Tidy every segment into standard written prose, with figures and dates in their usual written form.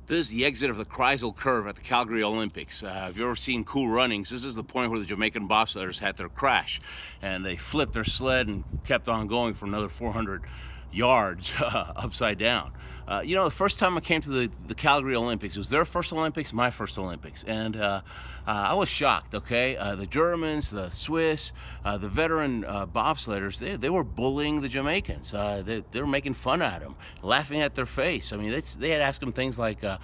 This is the exit of the Kreisel curve at the Calgary Olympics. If you've ever seen Cool Runnings, this is the point where the Jamaican bobsledders had their crash and they flipped their sled and kept on going for another 400 yards upside down. The first time I came to the Calgary Olympics, it was their first Olympics, my first Olympics, and I was shocked, okay? The Germans, the Swiss, the veteran bobsledders, they were bullying the Jamaicans. They were making fun at them, laughing at their face. I mean, they had asked them things like, why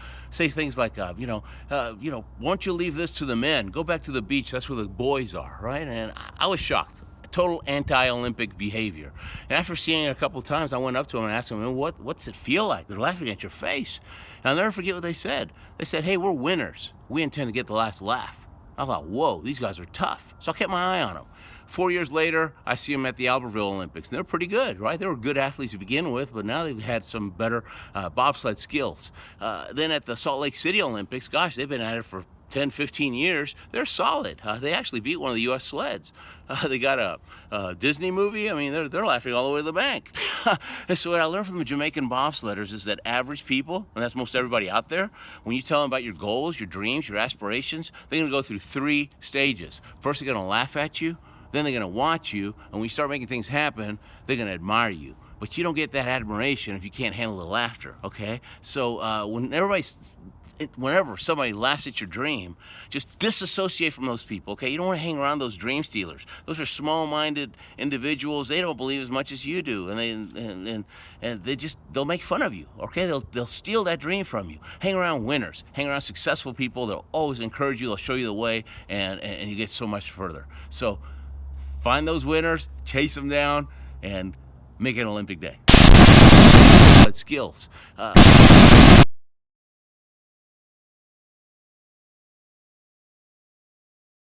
don't you leave this to the men? Go back to the beach, that's where the boys are, right? And I was shocked. Total anti-Olympic behavior. And after seeing it a couple of times, I went up to him and asked him, what's it feel like? They're laughing at your face. And I'll never forget what they said. They said, hey, we're winners. We intend to get the last laugh. I thought, whoa, these guys are tough. So I kept my eye on them. 4 years later, I see them at the Albertville Olympics. And they're pretty good, right? They were good athletes to begin with, but now they've had some better bobsled skills. Then at the Salt Lake City Olympics, gosh, they've been at it for 10, 15 years, they're solid. They actually beat one of the U.S. sleds. They got a Disney movie. I mean, they're laughing all the way to the bank. And so what I learned from the Jamaican bobsledders is that average people, and that's most everybody out there, when you tell them about your goals, your dreams, your aspirations, they're going to go through 3 stages. First, they're going to laugh at you. Then they're going to watch you. And when you start making things happen, they're going to admire you. But you don't get that admiration if you can't handle the laughter, okay? So whenever somebody laughs at your dream, just disassociate from those people, okay? You don't want to hang around those dream stealers. Those are small-minded individuals. They don't believe as much as you do, and they'll make fun of you, okay? They'll steal that dream from you. Hang around winners. Hang around successful people. They'll always encourage you. They'll show you the way, and you get so much further. So find those winners, chase them down, and make it an Olympic day. Skills.